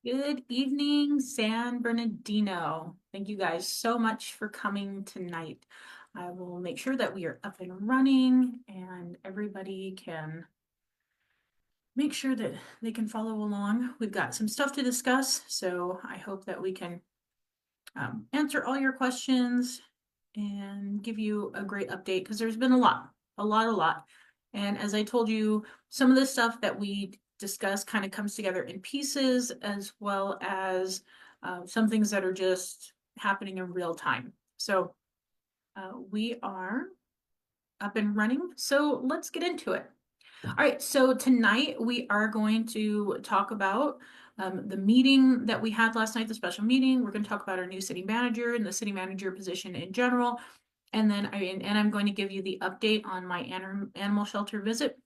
Good evening, San Bernardino. Thank you guys so much for coming tonight. I will make sure that we are up and running and everybody can make sure that they can follow along. We've got some stuff to discuss, so I hope that we can answer all your questions and give you a great update because there's been a lot. And as I told you, some of the stuff that we discuss kind of comes together in pieces as well as some things that are just happening in real time. So we are up and running. So let's get into it. All right, so tonight we are going to talk about the meeting that we had last night, the special meeting. We're going to talk about our new city manager and the city manager position in general. And then I'm going to give you the update on my animal shelter visit.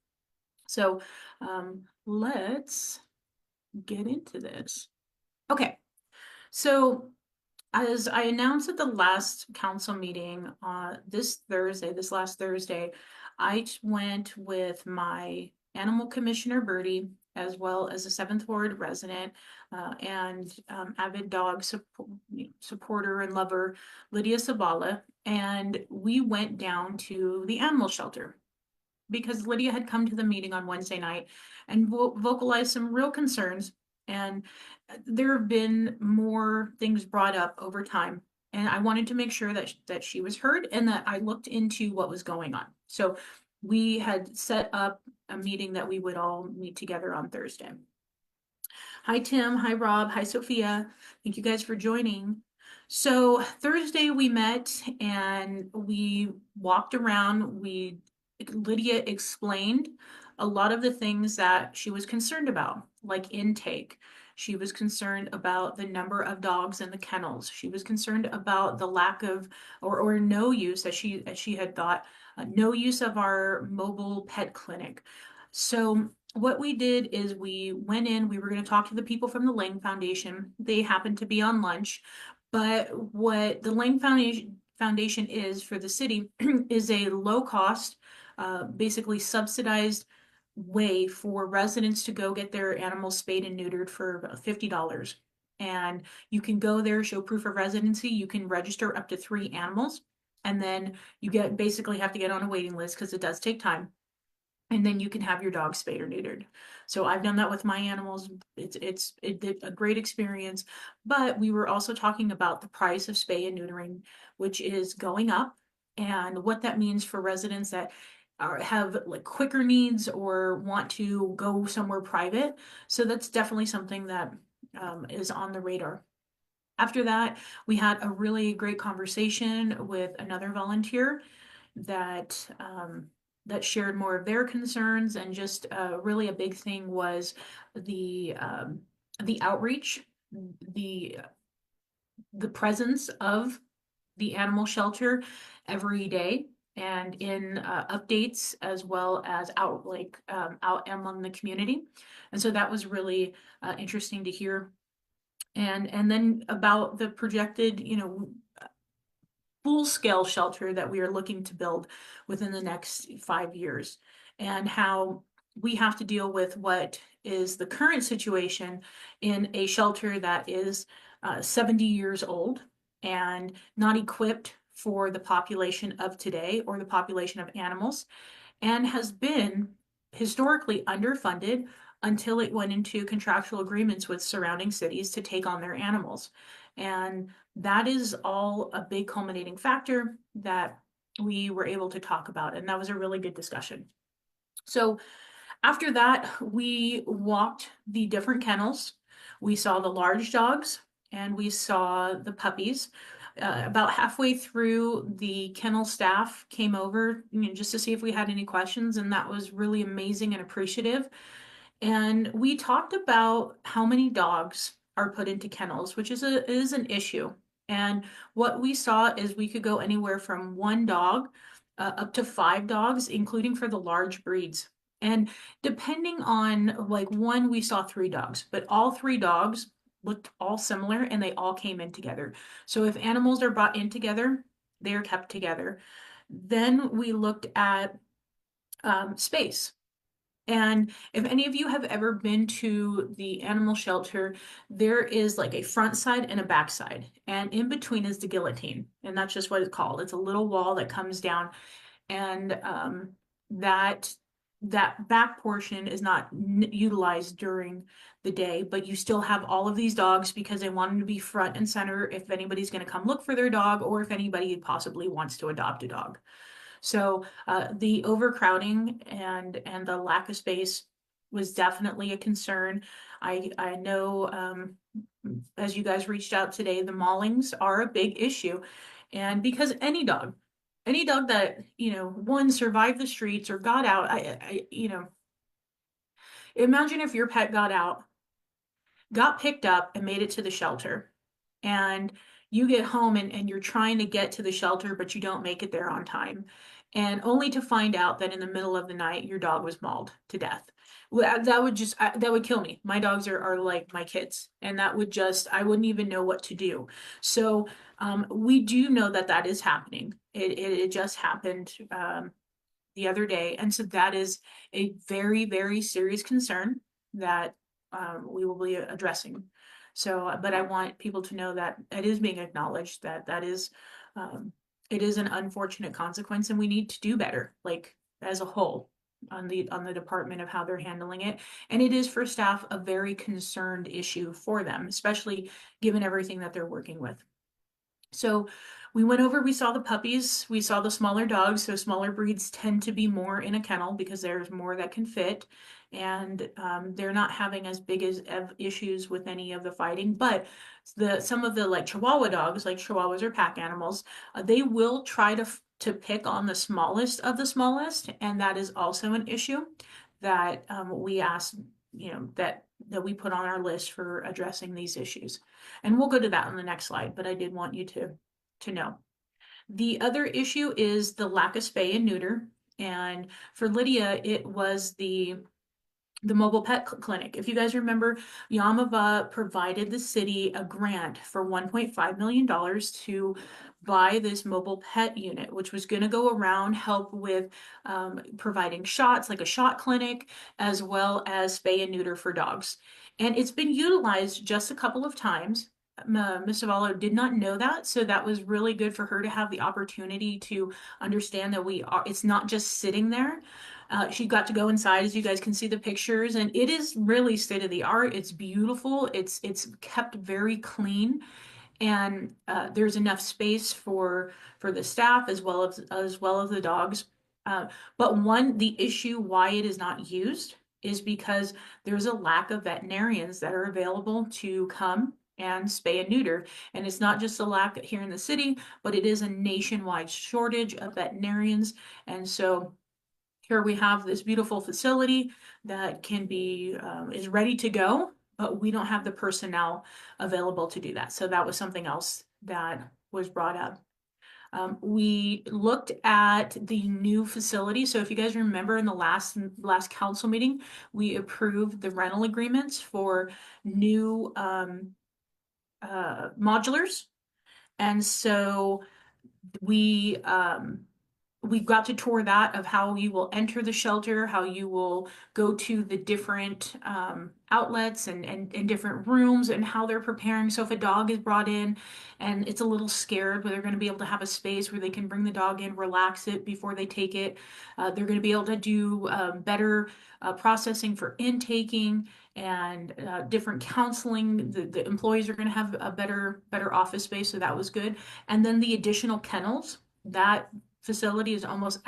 So let's get into this. Okay, so as I announced at the last council meeting this last Thursday, I went with my animal commissioner, Birdie, as well as a Seventh Ward resident and avid dog supporter and lover, Lydia Sabala, and we went down to the animal shelter because Lydia had come to the meeting on Wednesday night and vocalized some real concerns. And there have been more things brought up over time. And I wanted to make sure that she was heard and that I looked into what was going on. So we had set up a meeting that we would all meet together on Thursday. Hi, Tim. Hi, Rob. Hi, Sophia. Thank you guys for joining. So Thursday we met and we walked around. Lydia explained a lot of the things that she was concerned about, like intake. She was concerned about the number of dogs in the kennels. She was concerned about the lack of or no use, as she had thought, no use of our mobile pet clinic. So what we did is we went in, we were going to talk to the people from the Lang Foundation. They happened to be on lunch, but what the Lang Foundation is for the city is a low cost, basically subsidized way for residents to go get their animals spayed and neutered for about $50. And you can go there, show proof of residency. You can register up to 3 animals. And then you basically have to get on a waiting list because it does take time. And then you can have your dog spayed or neutered. So I've done that with my animals. It's a great experience. But we were also talking about the price of spay and neutering, which is going up, and what that means for residents that have like quicker needs or want to go somewhere private. So that's definitely something that is on the radar. After that, we had a really great conversation with another volunteer that that shared more of their concerns, and just really a big thing was the outreach, the the presence of the animal shelter every day and in updates as well as out among the community. And so that was really interesting to hear. And then about the projected, full-scale shelter that we are looking to build within the next 5 years, and how we have to deal with what is the current situation in a shelter that is 70 years old and not equipped for the population of today or the population of animals, and has been historically underfunded until it went into contractual agreements with surrounding cities to take on their animals. And that is all a big culminating factor that we were able to talk about. And that was a really good discussion. So after that, we walked the different kennels. We saw the large dogs and we saw the puppies. About halfway through, the kennel staff came over, just to see if we had any questions, and that was really amazing and appreciative. And we talked about how many dogs are put into kennels, which is an issue. And what we saw is we could go anywhere from 1 dog up to 5 dogs, including for the large breeds. And depending on, like, one, we saw 3 dogs, but all 3 dogs looked all similar and they all came in together. So if animals are brought in together, they are kept together. Then we looked at space. And if any of you have ever been to the animal shelter, there is like a front side and a back side, and in between is the guillotine, and that's just what it's called. It's a little wall that comes down, and that that back portion is not utilized during the day, but you still have all of these dogs because they want them to be front and center if anybody's going to come look for their dog or if anybody possibly wants to adopt a dog. So the overcrowding and the lack of space was definitely a concern. I know as you guys reached out today, the maulings are a big issue, and because any dog that one survived the streets or got out, imagine if your pet got out, got picked up and made it to the shelter, and you get home and you're trying to get to the shelter, but you don't make it there on time, and only to find out that in the middle of the night your dog was mauled to death. Well, that would kill me. My dogs are like my kids, and that would just, I wouldn't even know what to do. So we do know that that is happening. It just happened the other day, and so that is a very, very serious concern that we will be addressing. So, but I want people to know that it is being acknowledged, that that is, it is an unfortunate consequence, and we need to do better, like as a whole, on the department of how they're handling it. And it is for staff a very concerned issue for them, especially given everything that they're working with. So we went over, we saw the puppies, we saw the smaller dogs. So smaller breeds tend to be more in a kennel because there's more that can fit. And they're not having as big as issues with any of the fighting. But some of the like Chihuahua dogs, like Chihuahuas or pack animals, they will try to pick on the smallest of the smallest. And that is also an issue that we asked, that we put on our list for addressing these issues. And we'll go to that on the next slide, but I did want you to know. The other issue is the lack of spay and neuter. And for Lydia, it was the mobile pet clinic. If you guys remember, Yamava provided the city a grant for $1.5 million to buy this mobile pet unit, which was going to go around, help with providing shots, like a shot clinic, as well as spay and neuter for dogs. And it's been utilized just a couple of times. Ms. Zavallo did not know that, so that was really good for her to have the opportunity to understand that it's not just sitting there. She got to go inside, as you guys can see the pictures, and it is really state of the art. It's beautiful. It's kept very clean, and there's enough space for the staff as well as the dogs. But the issue why it is not used is because there's a lack of veterinarians that are available to come and spay and neuter. And it's not just a lack here in the city, but it is a nationwide shortage of veterinarians. And so here we have this beautiful facility that is ready to go, but we don't have the personnel available to do that. So that was something else that was brought up. We looked at the new facility. So if you guys remember in the last council meeting, we approved the rental agreements for new modulars. And so we got to tour that of how you will enter the shelter, how you will go to the different outlets and different rooms, and how they're preparing. So if a dog is brought in and it's a little scared, but they're going to be able to have a space where they can bring the dog in, relax it before they take it. They're going to be able to do better processing for intaking and different counseling. The employees are going to have a better office space, so that was good. And then the additional kennels, that facility is almost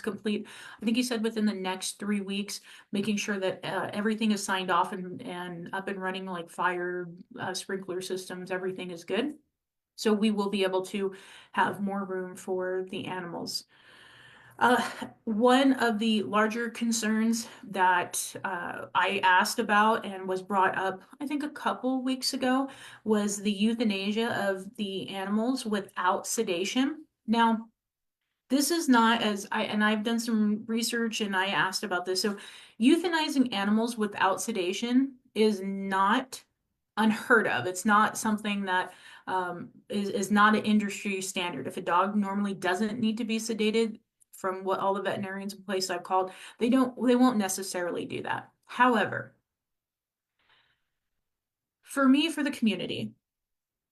complete. I think he said within the next 3 weeks, making sure that everything is signed off and up and running, like fire, sprinkler systems, everything is good. So we will be able to have more room for the animals. One of the larger concerns that I asked about and was brought up, I think a couple weeks ago, was the euthanasia of the animals without sedation. Now, this is not and I've done some research and I asked about this. So euthanizing animals without sedation is not unheard of. It's not something that is not an industry standard. If a dog normally doesn't need to be sedated from what all the veterinarians in place I've called, they won't necessarily do that. However, for me, for the community,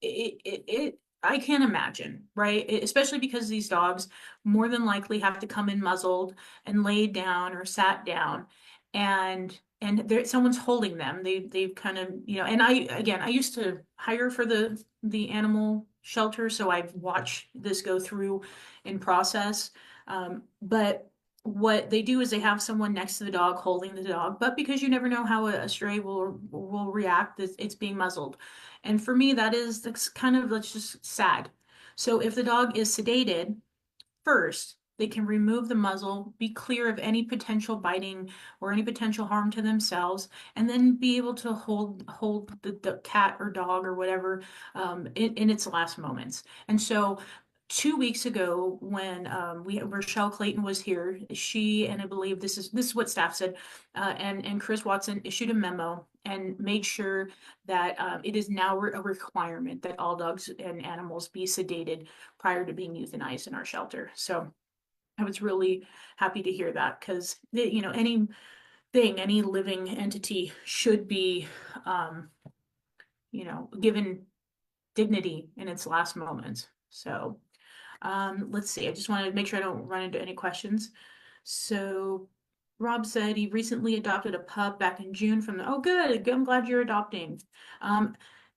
I can't imagine, right? Especially because these dogs more than likely have to come in muzzled and laid down or sat down, and someone's holding them. They've kind of, and I used to hire for the animal shelter, so I've watched this go through in process. But what they do is they have someone next to the dog holding the dog, but because you never know how a stray will react, it's being muzzled. And for me, that's kind of, that's just sad. So if the dog is sedated, first, they can remove the muzzle, be clear of any potential biting or any potential harm to themselves, and then be able to hold the cat or dog or whatever in its last moments. And so 2 weeks ago, when Rochelle Clayton was here, she, and I believe this is what staff said, and Chris Watson issued a memo and made sure that it is now a requirement that all dogs and animals be sedated prior to being euthanized in our shelter. So I was really happy to hear that, because any living entity should be given dignity in its last moments. So let's see, I just wanted to make sure I don't run into any questions. So Rob said he recently adopted a pup back in June oh, good, I'm glad you're adopting.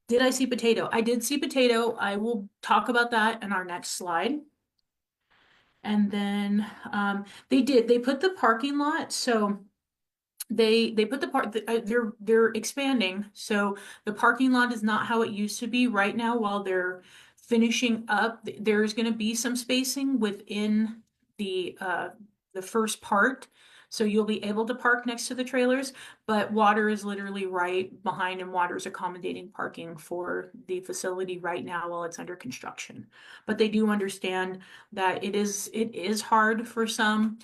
Did I see Potato? I did see Potato. I will talk about that in our next slide. And then they put the parking lot, so they put they're expanding, so the parking lot is not how it used to be right now. While they're finishing up, there's going to be some spacing within the first part, so you'll be able to park next to the trailers, but Water is literally right behind, and Water is accommodating parking for the facility right now while it's under construction. But they do understand that it is hard for some.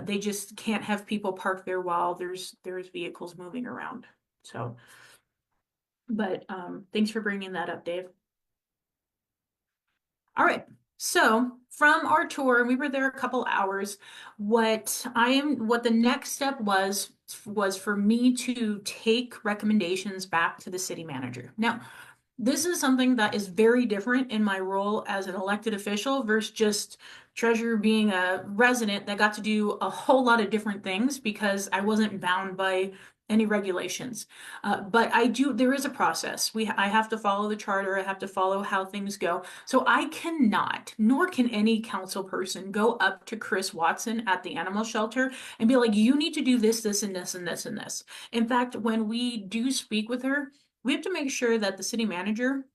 They just can't have people park there while there's vehicles moving around. So, but thanks for bringing that up, Dave. All right. So from our tour, we were there a couple hours. What the next step was for me to take recommendations back to the city manager. Now, this is something that is very different in my role as an elected official versus just treasurer being a resident that got to do a whole lot of different things because I wasn't bound by any regulations. But there is a process. I have to follow the charter. I have to follow how things go. So I cannot, nor can any council person, go up to Chris Watson at the animal shelter and be like, you need to do this, this, and this, and this, and this. In fact, when we do speak with her, we have to make sure that the city manager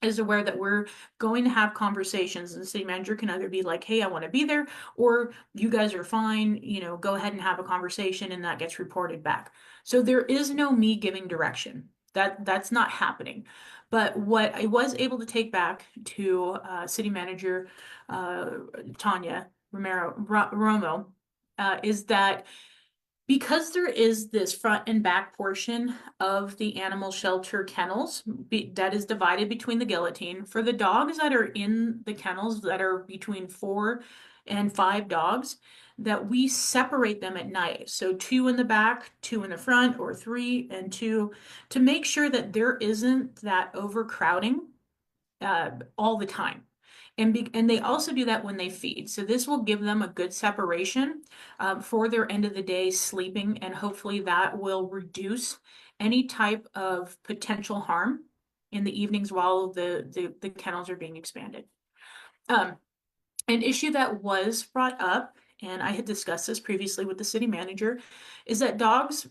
is aware that we're going to have conversations, and the city manager can either be like, hey, I want to be there, or you guys are fine, go ahead and have a conversation, and that gets reported back. So there is no me giving direction. That's not happening. But what I was able to take back to city manager Tanya Romo is that because there is this front and back portion of the animal shelter kennels that is divided between the guillotine, for the dogs that are in the kennels that are between 4 and 5 dogs, that we separate them at night. So 2 in the back, 2 in the front, or 3 and 2, to make sure that there isn't that overcrowding all the time. And they also do that when they feed. So this will give them a good separation for their end of the day sleeping, and hopefully that will reduce any type of potential harm in the evenings while the kennels are being expanded. An issue that was brought up, and I had discussed this previously with the city manager, is that dogs,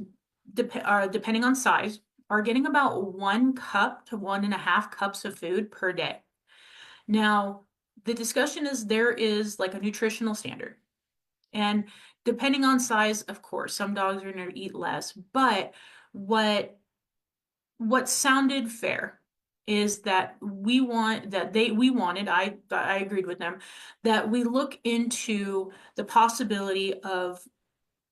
depending on size, are getting about 1 cup to 1.5 cups of food per day. Now, the discussion is there is like a nutritional standard. And depending on size, of course, some dogs are going to eat less. But what sounded fair is that we wanted, I agreed with them, that we look into the possibility of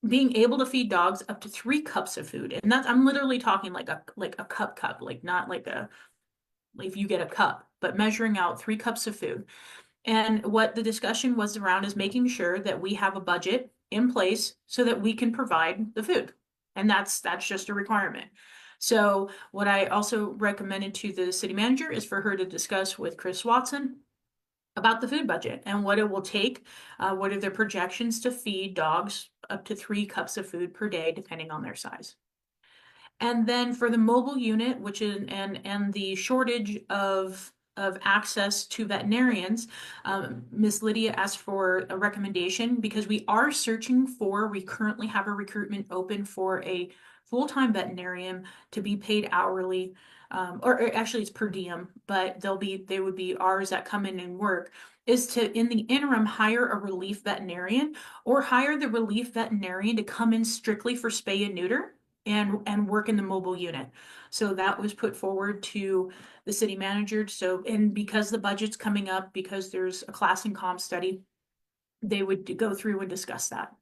being able to feed dogs up to 3 cups of food. And I'm literally talking like a cup, like not like if you get a cup, but measuring out 3 cups of food. And what the discussion was around is making sure that we have a budget in place so that we can provide the food. And that's just a requirement. So what I also recommended to the city manager is for her to discuss with Chris Watson about the food budget and what it will take. What are the projections to feed dogs up to 3 cups of food per day, depending on their size. And then for the mobile unit, which is and the shortage of access to veterinarians, Ms. Lydia asked for a recommendation because we are searching for, we currently have a recruitment open for a full-time veterinarian to be paid hourly, or actually it's per diem, but they would be ours that come in and work, is to, in the interim, hire a relief veterinarian or hire the relief veterinarian to come in strictly for spay and neuter and work in the mobile unit. So that was put forward to the city manager. So, and because the budget's coming up, because there's a class and comm study, they would go through and discuss that.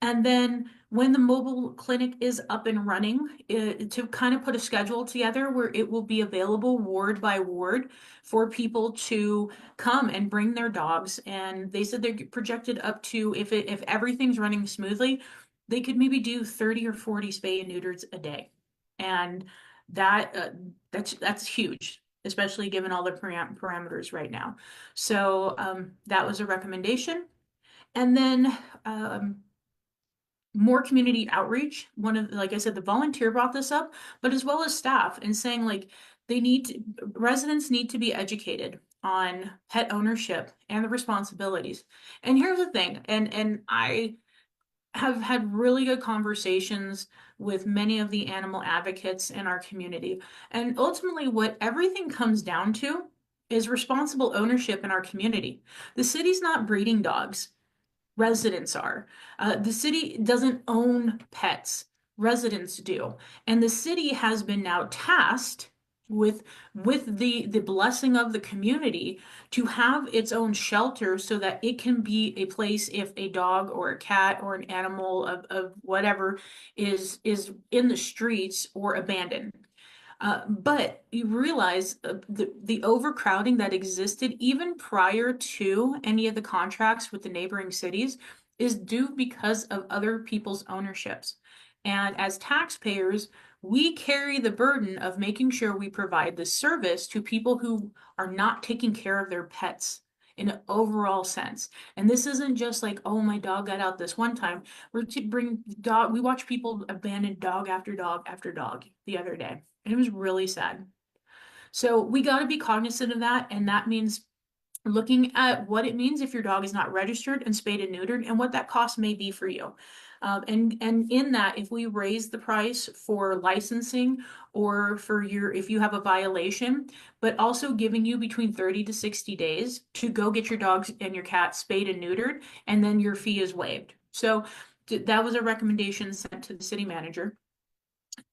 And then when the mobile clinic is up and running, to kind of put a schedule together where it will be available ward by ward for people to come and bring their dogs. And they said they're projected up to, if everything's running smoothly, they could maybe do 30 or 40 spay and neuters a day. And that's huge, especially given all the parameters right now. So that was a recommendation. And then more community outreach. Like I said, the volunteer brought this up, but as well as staff, and saying like residents need to be educated on pet ownership and the responsibilities. And here's the thing, and I have had really good conversations with many of the animal advocates in our community. And ultimately, what everything comes down to is responsible ownership in our community. The city's not breeding dogs. Residents are. The city doesn't own pets. Residents do. And the city has been now tasked with the blessing of the community to have its own shelter so that it can be a place if a dog or a cat or an animal of whatever is in the streets or abandoned. But you realize the overcrowding that existed even prior to any of the contracts with the neighboring cities is due because of other people's ownerships. And as taxpayers, we carry the burden of making sure we provide the service to people who are not taking care of their pets in an overall sense. And this isn't just like, oh, my dog got out this one time. We're to bring dog. We watch people abandon dog after dog after dog the other day. And it was really sad. So we got to be cognizant of that. And that means looking at what it means if your dog is not registered and spayed and neutered and what that cost may be for you. And in that, if we raise the price for licensing or for if you have a violation, but also giving you between 30 to 60 days to go get your dogs and your cat spayed and neutered, and then your fee is waived. So that was a recommendation sent to the city manager.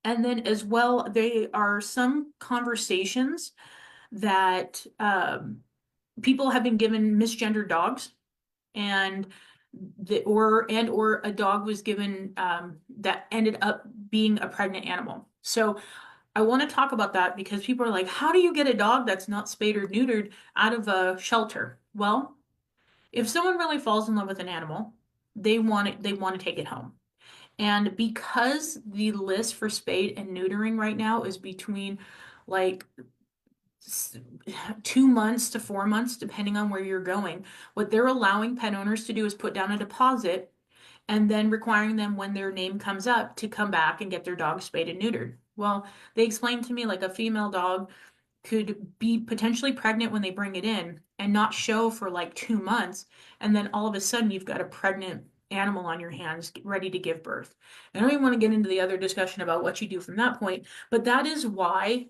And then as well, there are some conversations that people have been given misgendered dogs, and or a dog was given that ended up being a pregnant animal. So I want to talk about that because people are like, how do you get a dog that's not spayed or neutered out of a shelter? Well, if someone really falls in love with an animal, they want to take it home. And because the list for spayed and neutering right now is between like 2 months to 4 months, depending on where you're going, what they're allowing pet owners to do is put down a deposit and then requiring them when their name comes up to come back and get their dog spayed and neutered. Well, they explained to me like a female dog could be potentially pregnant when they bring it in and not show for like 2 months. And then all of a sudden you've got a pregnant animal on your hands ready to give birth. I don't even want to get into the other discussion about what you do from that point, but that is why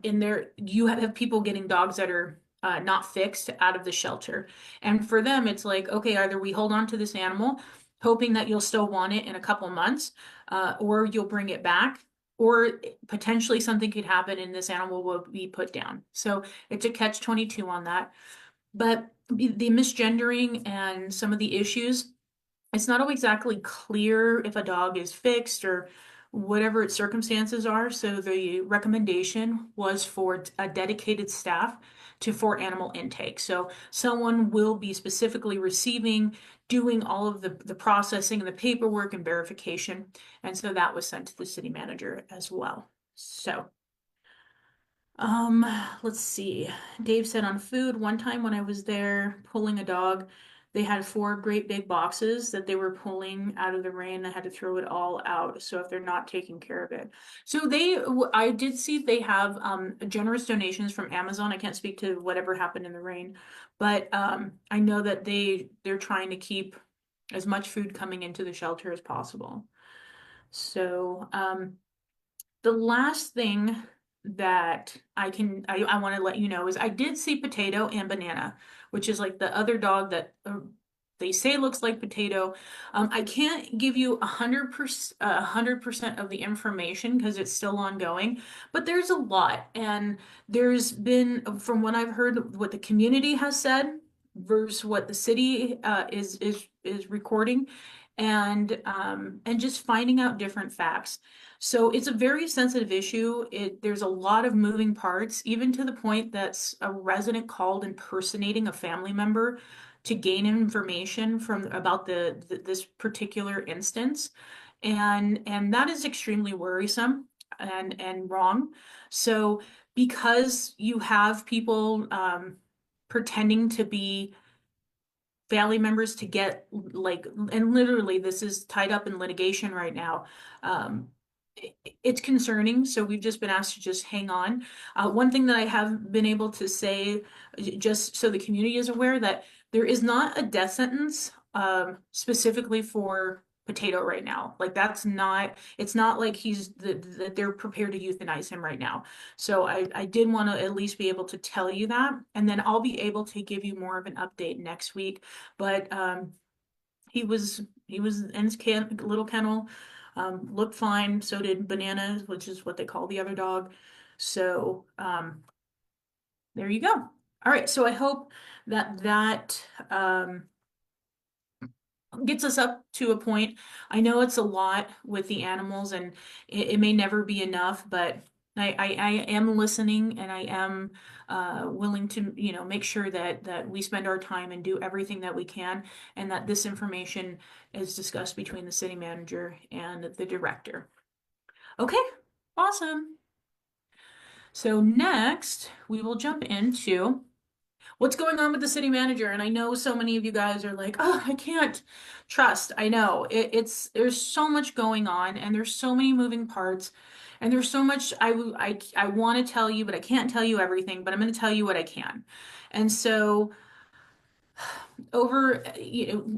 in there you have people getting dogs that are not fixed out of the shelter. And for them, it's like, okay, either we hold on to this animal, hoping that you'll still want it in a couple months, or you'll bring it back, or potentially something could happen and this animal will be put down. So it's a catch-22 on that. But the misgendering and some of the issues, it's not always exactly clear if a dog is fixed or whatever its circumstances are. So the recommendation was for a dedicated staff for animal intake. So someone will be specifically receiving, doing all of the processing and the paperwork and verification. And so that was sent to the city manager as well. So, um, let's see. Dave said on food, one time when I was there pulling a dog, they had four great big boxes that they were pulling out of the rain. They had to throw it all out. So if they're not taking care of it. So I did see they have generous donations from Amazon. I can't speak to whatever happened in the rain, but I know that they're trying to keep as much food coming into the shelter as possible. So the last thing that I want to let you know is I did see Potato and Banana, which is like the other dog that they say looks like Potato. I can't give you 100% of the information because it's still ongoing, but there's a lot, and there's been, from what I've heard, what the community has said versus what the city is recording, and just finding out different facts. So it's a very sensitive issue. There's a lot of moving parts, even to the point that a resident called impersonating a family member to gain information from about this particular instance. And that is extremely worrisome and wrong. So because you have people pretending to be family members to get like, and literally this is tied up in litigation right now. It's concerning, so we've just been asked to just hang on. One thing that I have been able to say, just so the community is aware, that there is not a death sentence specifically for Potato right now. Like that's not, it's not like that they're prepared to euthanize him right now. So I did want to at least be able to tell you that, and then I'll be able to give you more of an update next week. But he was in his little kennel, looked fine. So did Banana, which is what they call the other dog. So there you go. All right. So I hope that gets us up to a point. I know it's a lot with the animals, and it may never be enough, but I am listening, and I am willing to, make sure that we spend our time and do everything that we can, and that this information is discussed between the city manager and the director. Okay, awesome. So next, we will jump into what's going on with the city manager. And I know so many of you guys are like, oh, I can't trust. I know there's so much going on, and there's so many moving parts, and there's so much I want to tell you, but I can't tell you everything, but I'm going to tell you what I can. And so over,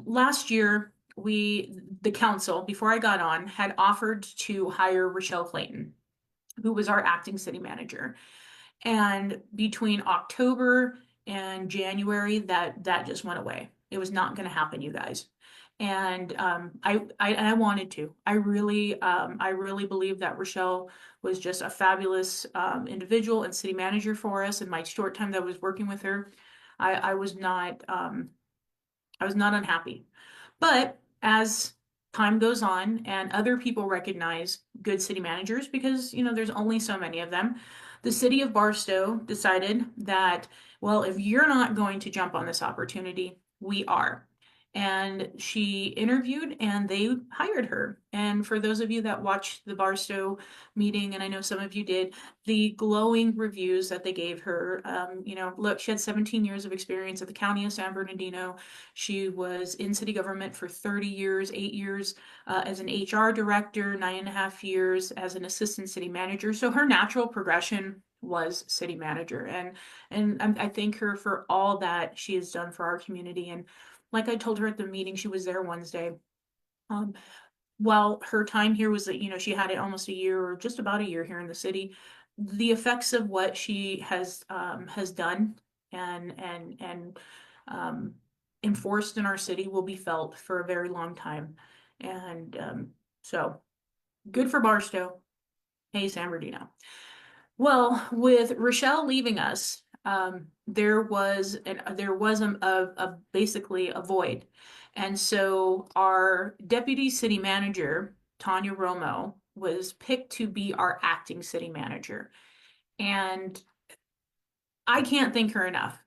last year, the council, before I got on, had offered to hire Rochelle Clayton, who was our acting city manager. And between October and January, that just went away. It was not going to happen, you guys. And I wanted to. I really believe that Rochelle was just a fabulous individual and city manager for us. In my short time that I was working with her, I was not unhappy. But as time goes on and other people recognize good city managers, because there's only so many of them, the city of Barstow decided that, well, if you're not going to jump on this opportunity, we are. And she interviewed and they hired her. And for those of you that watched the Barstow meeting, and I know some of you did, the glowing reviews that they gave her, look, she had 17 years of experience at the county of San Bernardino. She was in city government for 30 years, 8 years as an HR director, 9.5 years as an assistant city manager. So her natural progression was city manager. And I thank her for all that she has done for our community. And like I told her at the meeting, she was there Wednesday. While her time here was, she had it almost a year or just about a year here in the city, the effects of what she has done and enforced in our city will be felt for a very long time. And so good for Barstow. Hey, San Bernardino. Well, with Rochelle leaving us, there was basically a void. And so our deputy city manager, Tanya Romo, was picked to be our acting city manager. And I can't thank her enough.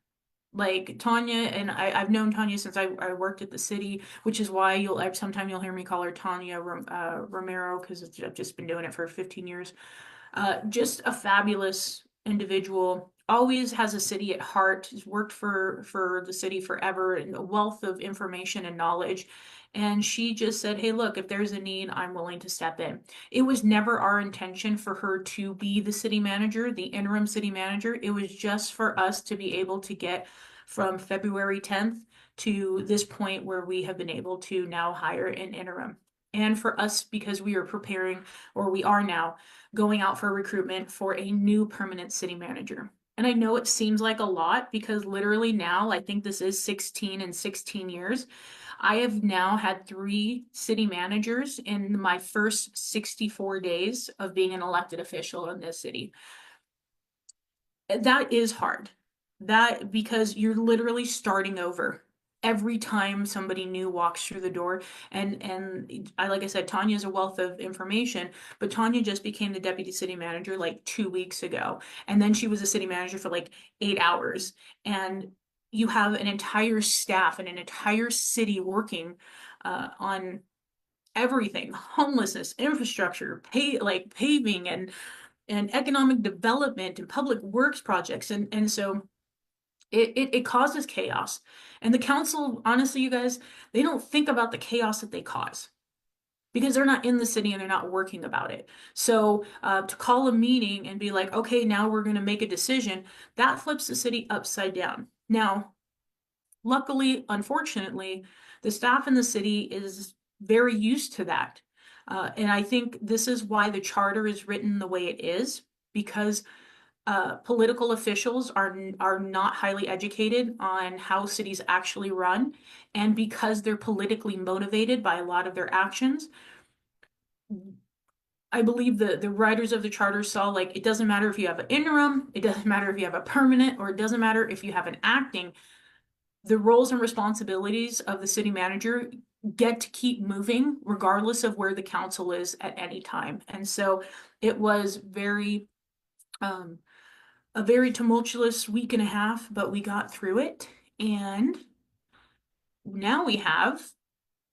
Like Tanya, and I've known Tanya since I worked at the city, which is why sometime you'll hear me call her Tanya Romero, because I've just been doing it for 15 years. Just a fabulous individual, always has a city at heart, has worked for the city forever, and a wealth of information and knowledge. And she just said, hey, look, if there's a need, I'm willing to step in. It was never our intention for her to be the city manager, the interim city manager. It was just for us to be able to get from February 10th to this point where we have been able to now hire an interim. And for us, because we are preparing, or we are now going out for recruitment for a new permanent city manager. And I know it seems like a lot because literally now, I think this is 16 and 16 years. I have now had 3 city managers in my first 64 days of being an elected official in this city. That is hard. That because you're literally starting over every time somebody new walks through the door. And I, like I said, Tanya's a wealth of information, but Tanya just became the deputy city manager like 2 weeks ago. And then she was a city manager for like 8 hours. And you have an entire staff and an entire city working on everything: homelessness, infrastructure, paving and economic development and public works projects. And so it causes chaos. And the council, honestly, you guys, they don't think about the chaos that they cause because they're not in the city and they're not working about it. So to call a meeting and be like, okay, now we're going to make a decision, that flips the city upside down. Now, luckily, unfortunately, the staff in the city is very used to that. And I think this is why the charter is written the way it is, because political officials are not highly educated on how cities actually run, and because they're politically motivated by a lot of their actions. I believe the writers of the charter saw, like, it doesn't matter if you have an interim, it doesn't matter if you have a permanent, or it doesn't matter if you have an acting. The roles and responsibilities of the city manager get to keep moving regardless of where the council is at any time. And so it was a very tumultuous week and a half, but we got through it. And now we have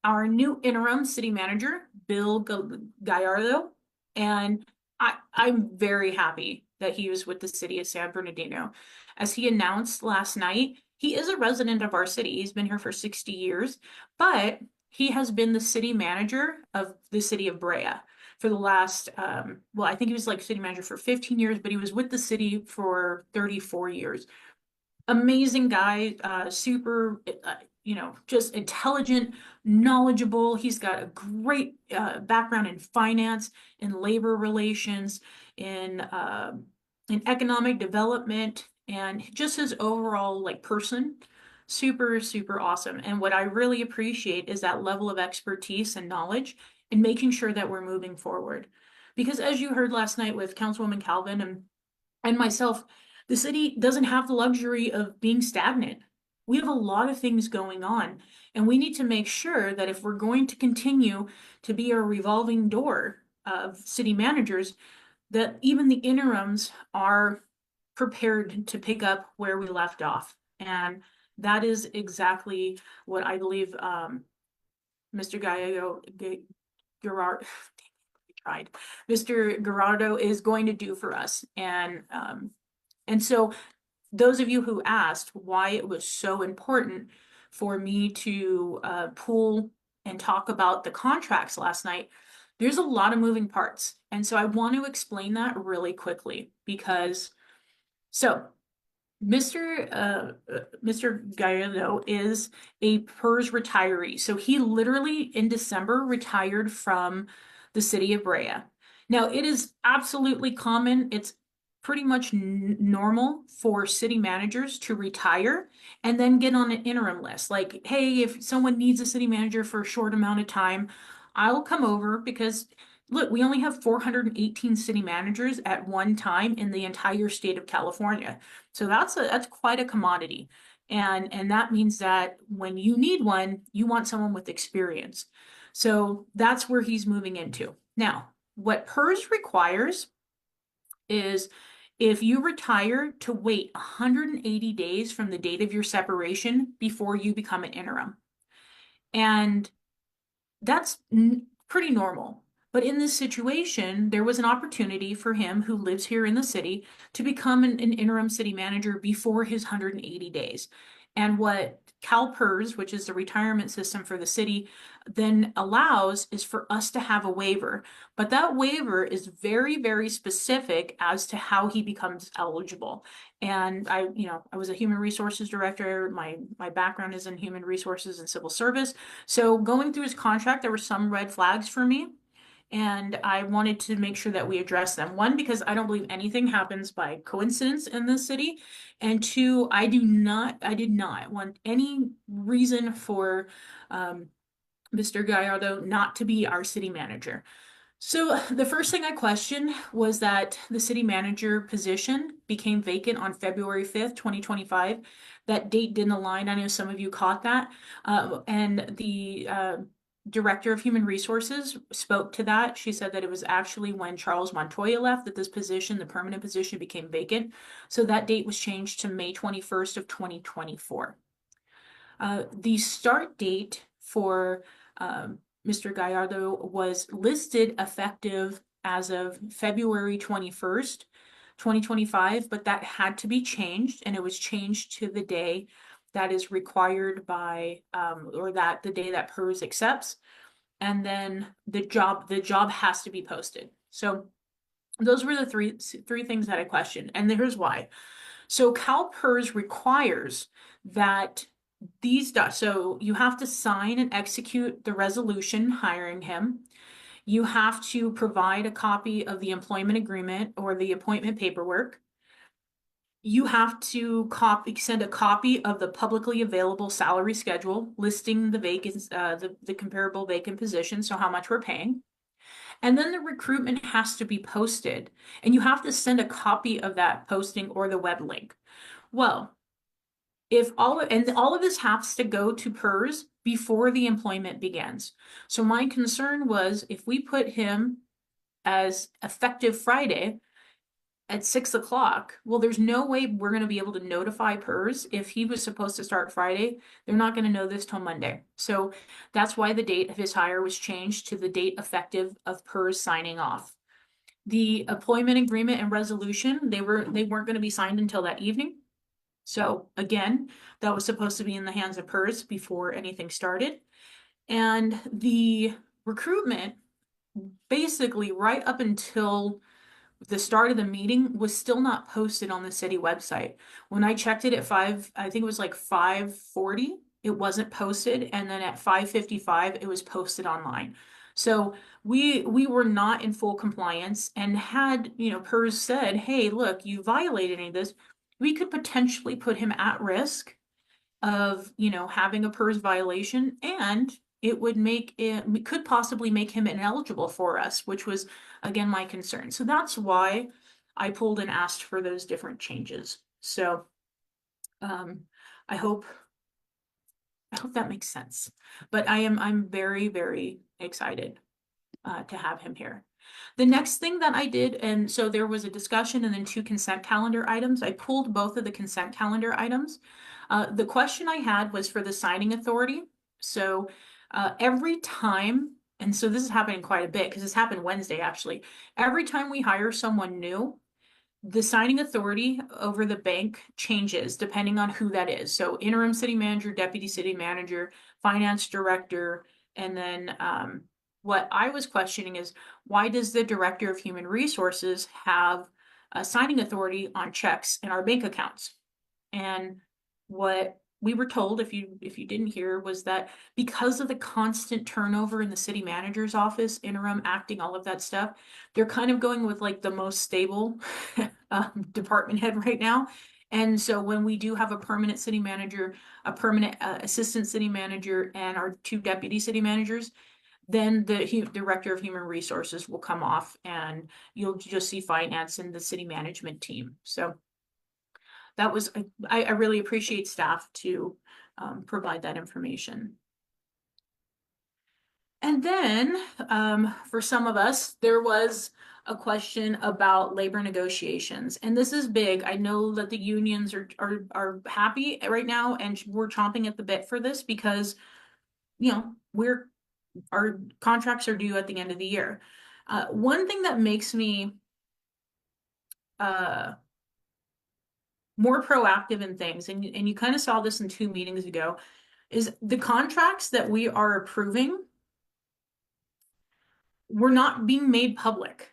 our new interim city manager, Bill Gallardo. And I'm very happy that he was with the city of San Bernardino. As he announced last night, he is a resident of our city. He's been here for 60 years, but he has been the city manager of the city of Brea for the last, well, I think he was like city manager for 15 years, but he was with the city for 34 years. Amazing guy, super, just intelligent, knowledgeable. He's got a great background in finance, in labor relations, in economic development, and just his overall like person. Super, super awesome. And what I really appreciate is that level of expertise and knowledge in making sure that we're moving forward. Because as you heard last night with Councilwoman Calvin and myself, the city doesn't have the luxury of being stagnant. We have a lot of things going on, and we need to make sure that if we're going to continue to be a revolving door of city managers, that even the interims are prepared to pick up where we left off. And that is exactly what I believe Mr. Mr. Gerardo is going to do for us. And so those of you who asked why it was so important for me to pull and talk about the contracts last night, there's a lot of moving parts. And so I want to explain that really quickly because, so Mr. Gallardo is a PERS retiree. So he literally in December retired from the city of Brea. Now it is absolutely common. It's pretty much normal for city managers to retire and then get on an interim list. Like, hey, if someone needs a city manager for a short amount of time, I'll come over because look, we only have 418 city managers at one time in the entire state of California. So that's quite a commodity. And that means that when you need one, you want someone with experience. So that's where he's moving into. Now, what PERS requires is if you retire to wait 180 days from the date of your separation before you become an interim. And that's pretty normal. But in this situation, there was an opportunity for him who lives here in the city to become an interim city manager before his 180 days. And what CalPERS, which is the retirement system for the city, then allows is for us to have a waiver. But that waiver is very, very specific as to how he becomes eligible. And I was a human resources director. My background is in human resources and civil service. So going through his contract, there were some red flags for me. And I wanted to make sure that we address them. One, because I don't believe anything happens by coincidence in this city. And two, I did not want any reason for Mr. Gallardo not to be our city manager. So the first thing I questioned was that the city manager position became vacant on February 5th, 2025. That date didn't align. I know some of you caught that. And the Director of Human Resources spoke to that. She said that it was actually when Charles Montoya left that this position, the permanent position, became vacant. So that date was changed to May 21st of 2024. The start date for Mr. Gallardo was listed effective as of February 21st, 2025, but that had to be changed, and it was changed to the day that is required by, or that the day that PERS accepts, and then the job has to be posted. So those were the three things that I questioned, and here's why. So CalPERS requires that so you have to sign and execute the resolution hiring him. You have to provide a copy of the employment agreement or the appointment paperwork. You have to send a copy of the publicly available salary schedule listing the comparable vacant positions, so how much we're paying. And then the recruitment has to be posted, and you have to send a copy of that posting or the web link. Well, all of this has to go to PERS before the employment begins. So my concern was if we put him as effective Friday at 6 o'clock, well, there's no way we're going to be able to notify PERS if he was supposed to start Friday. They're not going to know this till Monday. So that's why the date of his hire was changed to the date effective of PERS signing off. The employment agreement and resolution, they weren't going to be signed until that evening. So again, that was supposed to be in the hands of PERS before anything started. And the recruitment, basically right up until the start of the meeting, was still not posted on the city website. When I checked it at I think it was like 5:40, it wasn't posted. And then at 5:55, it was posted online. So we were not in full compliance, and had, PERS said, hey, look, you violated any of this, we could potentially put him at risk of, having a PERS violation, and it could possibly make him ineligible for us, which was, again, my concern. So that's why I pulled and asked for those different changes. So I hope that makes sense. But I'm very, very excited to have him here. The next thing that I did, and so there was a discussion and then 2 consent calendar items. I pulled both of the consent calendar items. The question I had was for the signing authority. So every time, and so this is happening quite a bit because this happened Wednesday actually. Every time we hire someone new, the signing authority over the bank changes depending on who that is. So interim city manager, deputy city manager, finance director, and then what I was questioning is, why does the director of human resources have a signing authority on checks in our bank accounts? And what we were told, if you didn't hear, was that because of the constant turnover in the city manager's office, interim, acting, all of that stuff, they're kind of going with like the most stable department head right now. And so when we do have a permanent city manager, a permanent assistant city manager, and our 2 deputy city managers, then the director of human resources will come off, and you'll just see finance and the city management team. So that was, I really appreciate staff to provide that information. And then for some of us, there was a question about labor negotiations. And this is big. I know that the unions are happy right now and we're chomping at the bit for this because, you know, our contracts are due at the end of the year. One thing that makes me more proactive in things, and you kind of saw this in 2 meetings ago, is the contracts that we are approving were not being made public.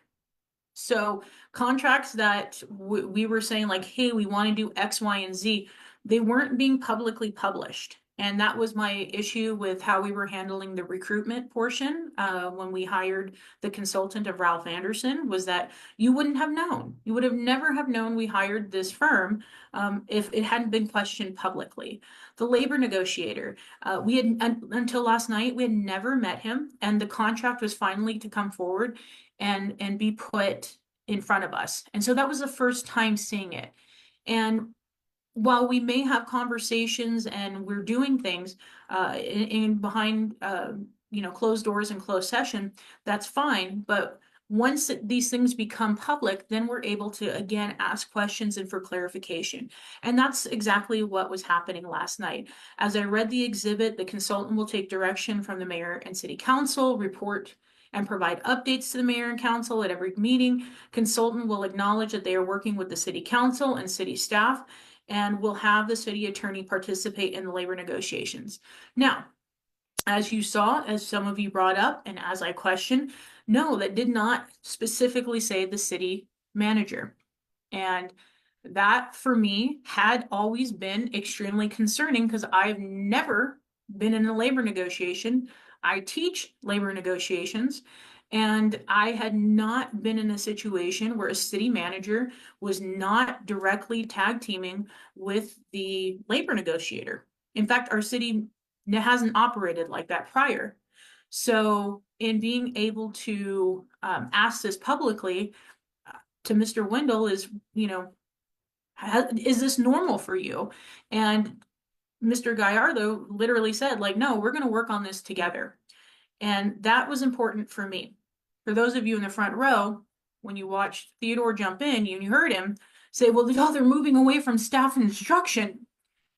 So contracts that we were saying like, hey, we want to do X, Y, and Z, they weren't being publicly published. And that was my issue with how we were handling the recruitment portion when we hired the consultant of Ralph Anderson, was that you wouldn't have known. You would have never have known we hired this firm if it hadn't been questioned publicly. The labor negotiator, we had until last night, we had never met him, and the contract was finally to come forward and be put in front of us. And so that was the first time seeing it. And while we may have conversations and we're doing things in behind closed doors and closed session, that's fine. But once these things become public, then we're able to again ask questions and for clarification. And that's exactly what was happening last night. As I read the exhibit, the consultant will take direction from the mayor and city council, report and provide updates to the mayor and council at every meeting. Consultant will acknowledge that they are working with the city council and city staff, and will have the city attorney participate in the labor negotiations. Now, as you saw, as some of you brought up, and as I questioned, no, that did not specifically say the city manager. And that for me had always been extremely concerning because I've never been in a labor negotiation. I teach labor negotiations, and I had not been in a situation where a city manager was not directly tag teaming with the labor negotiator. In fact, our city hasn't operated like that prior. So in being able to ask this publicly to Mr. Wendell is, is this normal for you? And Mr. Gallardo literally said, like, no, we're going to work on this together. And that was important for me. For those of you in the front row, when you watched Theodore jump in, you heard him say, well, they're moving away from staff instruction.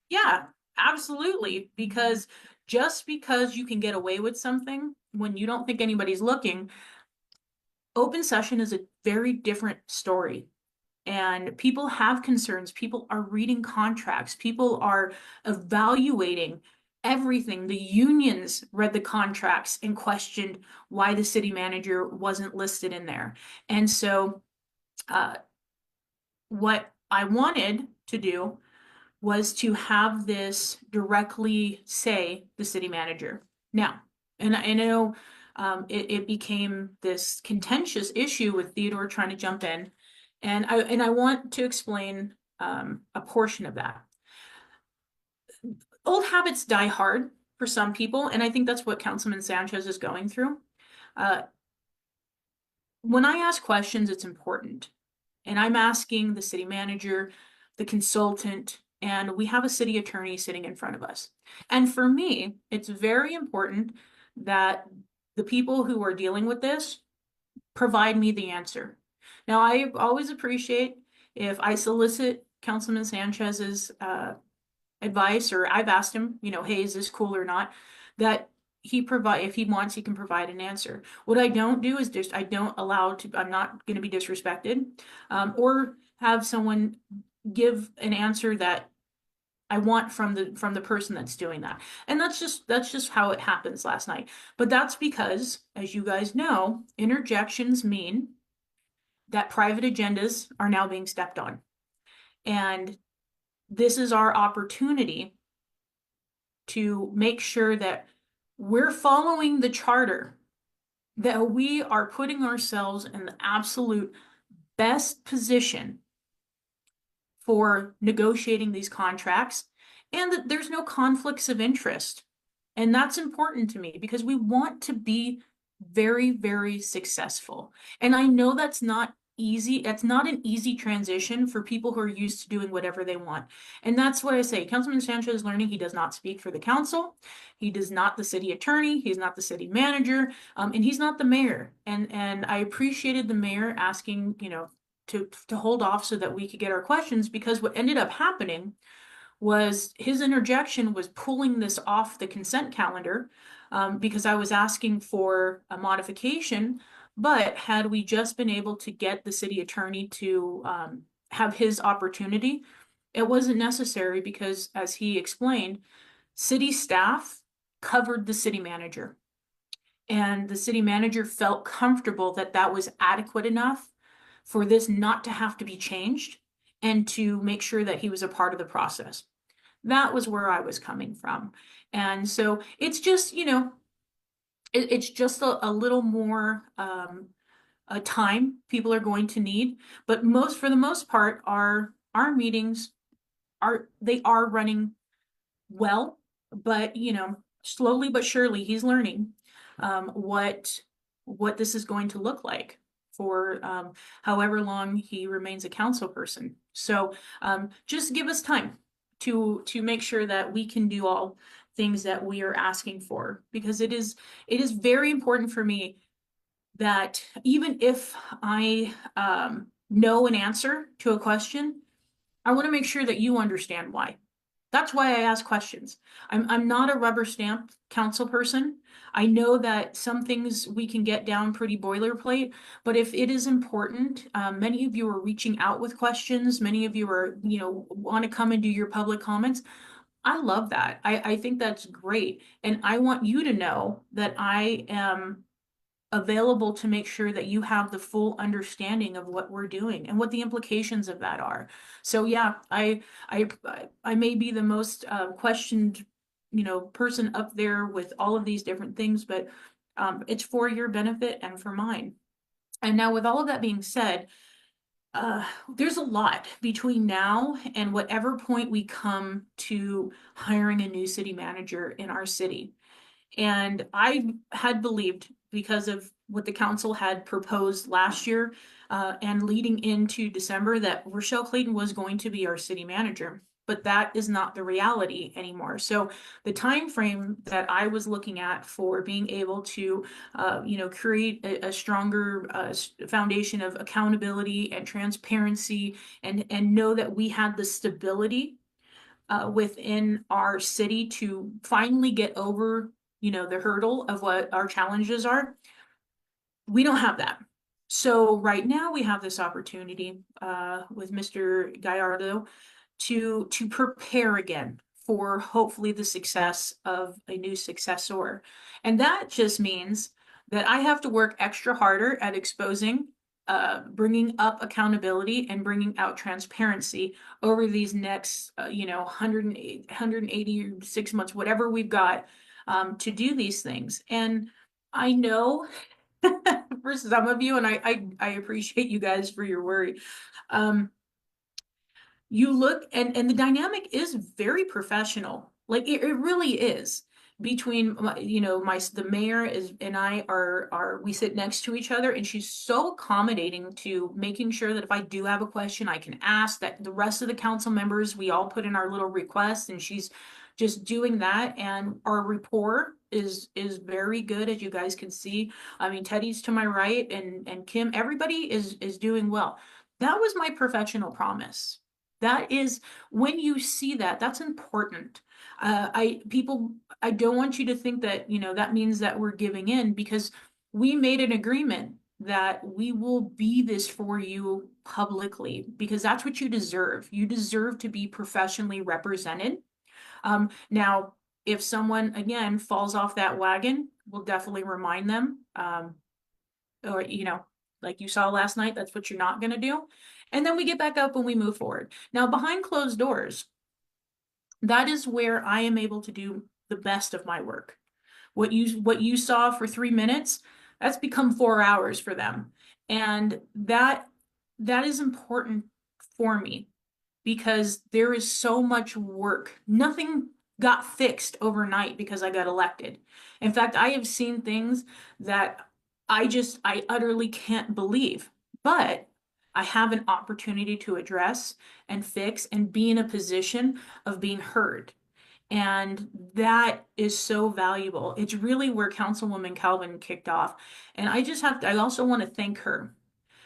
Yeah, absolutely. Because just because you can get away with something when you don't think anybody's looking, open session is a very different story. And people have concerns. People are reading contracts. People are evaluating everything. The unions read the contracts and questioned why the city manager wasn't listed in there. And so what I wanted to do was to have this directly say the city manager. Now, and I know it became this contentious issue with Theodore trying to jump in. And I want to explain a portion of that. Old habits die hard for some people, and I think that's what Councilman Sanchez is going through. When I ask questions, it's important. And I'm asking the city manager, the consultant, and we have a city attorney sitting in front of us. And for me, it's very important that the people who are dealing with this provide me the answer. Now, I always appreciate if I solicit Councilman Sanchez's advice, or I've asked him, hey, is this cool or not? That he provide, if he wants, he can provide an answer. What I don't do is just, I'm not going to be disrespected, or have someone give an answer that I want from the person that's doing that. And that's just how it happens last night. But that's because, as you guys know, interjections mean that private agendas are now being stepped on. And this is our opportunity to make sure that we're following the charter, that we are putting ourselves in the absolute best position for negotiating these contracts, and that there's no conflicts of interest. And that's important to me because we want to be very, very successful. And I know that's not easy. It's not an easy transition for people who are used to doing whatever they want. And that's what I say. Councilman Sanchez is learning he does not speak for the council. He does not the city attorney. He's not the city manager. And he's not the mayor. And I appreciated the mayor asking, to hold off so that we could get our questions, because what ended up happening was his interjection was pulling this off the consent calendar, because I was asking for a modification. But had we just been able to get the city attorney to have his opportunity, it wasn't necessary because, as he explained, city staff covered the city manager. And the city manager felt comfortable that that was adequate enough for this not to have to be changed and to make sure that he was a part of the process. That was where I was coming from. And so it's just, it's just a little more time people are going to need. But for the most part, our meetings they are running well, but slowly but surely he's learning what this is going to look like for however long he remains a council person. So just give us time to make sure that we can do all things that we are asking for, because it is very important for me that even if I know an answer to a question, I want to make sure that you understand why. That's why I ask questions. I'm not a rubber stamp council person. I know that some things we can get down pretty boilerplate, but if it is important, many of you are reaching out with questions. Many of you are, want to come and do your public comments. I love that. I think that's great. And I want you to know that I am available to make sure that you have the full understanding of what we're doing and what the implications of that are. So yeah, I may be the most questioned, person up there with all of these different things, but it's for your benefit and for mine. And now, with all of that being said, there's a lot between now and whatever point we come to hiring a new city manager in our city. And I had believed, because of what the council had proposed last year and leading into December, that Rochelle Clayton was going to be our city manager. But that is not the reality anymore. So the time frame that I was looking at for being able to, create a stronger foundation of accountability and transparency, and know that we had the stability within our city to finally get over the hurdle of what our challenges are, we don't have that. So right now we have this opportunity with Mr. Gallardo to prepare again for hopefully the success of a new successor. And that just means that I have to work extra harder at exposing, bringing up accountability and bringing out transparency over these next, 186 months, whatever we've got to do these things. And I know for some of you, and I appreciate you guys for your worry. You look, and the dynamic is very professional. Like it really is. Between the mayor and I are we sit next to each other, and she's so accommodating to making sure that if I do have a question, I can ask. That the rest of the council members, we all put in our little requests, and she's just doing that. And our rapport is very good, as you guys can see. I mean, Teddy's to my right, and Kim, everybody is doing well. That was my professional promise. That is, when you see that, that's important. I don't want you to think that, that means that we're giving in, because we made an agreement that we will be this for you publicly, because that's what you deserve. You deserve to be professionally represented. Now, if someone, again, falls off that wagon, we'll definitely remind them. Or, like you saw last night, that's what you're not going to do. And then we get back up and we move forward. Now, behind closed doors, that is where I am able to do the best of my work. What you saw for 3 minutes, that's become 4 hours for them. And that is important for me, because there is so much work. Nothing got fixed overnight because I got elected. In fact, I have seen things that I utterly can't believe. But I have an opportunity to address and fix and be in a position of being heard. And that is so valuable. It's really where Councilwoman Calvin kicked off. And I also want to thank her.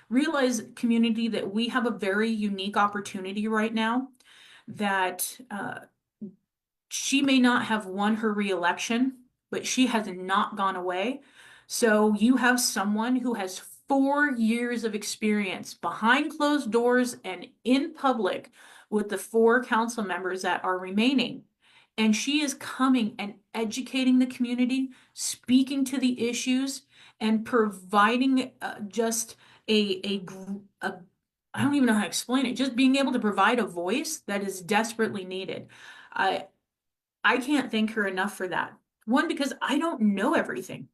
Realize, community, that we have a very unique opportunity right now that she may not have won her reelection, but she has not gone away. So you have someone who has 4 years of experience behind closed doors and in public with the 4 council members that are remaining. And she is coming and educating the community, speaking to the issues, and providing just a I don't even know how to explain it, just being able to provide a voice that is desperately needed. I can't thank her enough for that. One, because I don't know everything.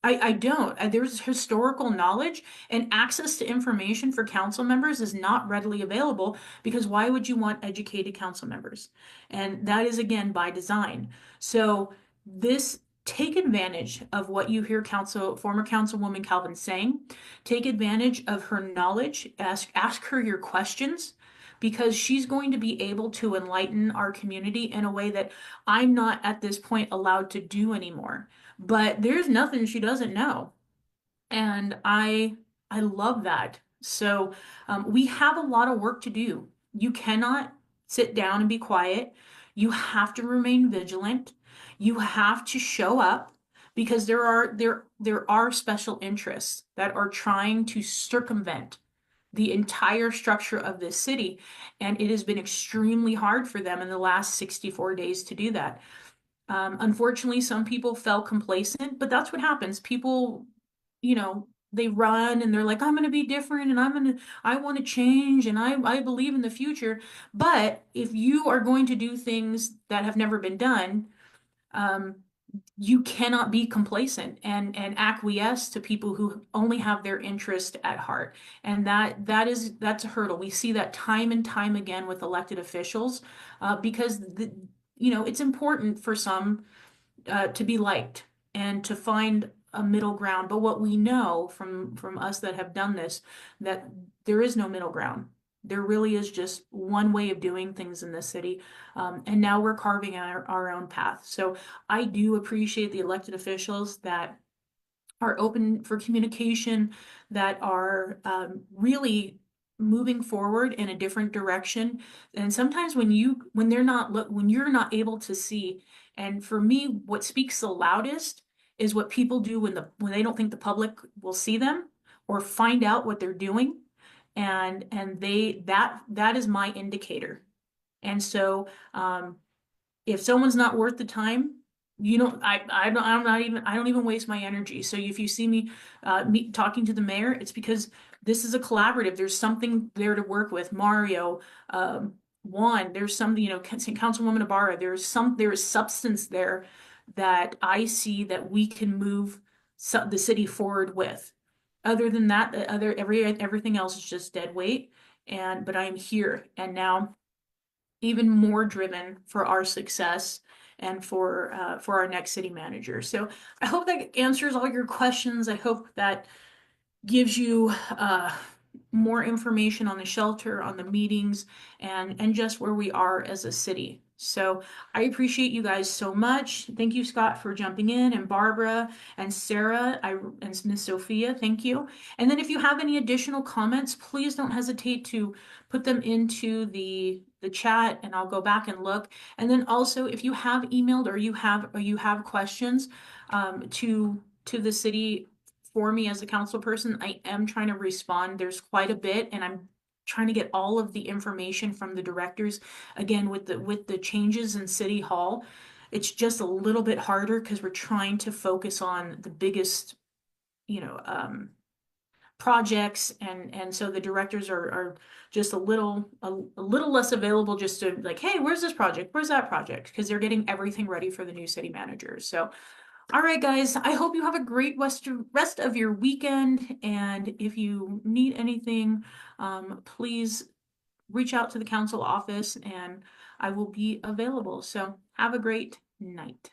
I don't. There's historical knowledge and access to information for council members is not readily available because why would you want educated council members? And that is again by design. So this take advantage of what you hear former councilwoman Calvin saying. Take advantage of her knowledge. Ask her your questions because she's going to be able to enlighten our community in a way that I'm not at this point allowed to do anymore. But there's nothing she doesn't know. And I love that. So we have a lot of work to do. You cannot sit down and be quiet. You have to remain vigilant. You have to show up because there are special interests that are trying to circumvent the entire structure of this city. And it has been extremely hard for them in the last 64 days to do that. Unfortunately, some people fell complacent, but that's what happens. People, they run and they're like, I'm going to be different and I want to change and I believe in the future. But if you are going to do things that have never been done, um, you cannot be complacent and acquiesce to people who only have their interest at heart. And that's a hurdle. We see that time and time again with elected officials, because it's important for some to be liked and to find a middle ground. But what we know from us that have done this, that there is no middle ground. There really is just one way of doing things in this city. And now we're carving our own path. So I do appreciate the elected officials that are open for communication, that are really moving forward in a different direction. And sometimes when you're not able to see, and for me, what speaks the loudest is what people do when they don't think the public will see them or find out what they're doing. And that is my indicator. And so if someone's not worth the time, I don't even waste my energy. So if you see me talking to the mayor, it's because this is a collaborative. There's something there to work with. Mario, Juan, there's something, Councilwoman Ibarra, there is substance there that I see that we can move the city forward with. Other than that, everything else is just dead weight. But I'm here and now even more driven for our success and for our next city manager. So I hope that answers all your questions. I hope that gives you more information on the shelter, on the meetings, and just where we are as a city. So I appreciate you guys so much. Thank you, Scott, for jumping in, and Barbara and Sarah and Miss Sophia, thank you. And then if you have any additional comments, please don't hesitate to put them into the chat and I'll go back and look. And then also if you have emailed or you have questions to the city for me as a council person, I am trying to respond. There's quite a bit, and I'm trying to get all of the information from the directors. Again, with the changes in City Hall, it's just a little bit harder because we're trying to focus on the biggest, projects, and so the directors are just a little less available just to like, hey, where's this project? Where's that project? Because they're getting everything ready for the new city manager. So all right, guys, I hope you have a great rest of your weekend. And if you need anything, please reach out to the council office and I will be available. So have a great night.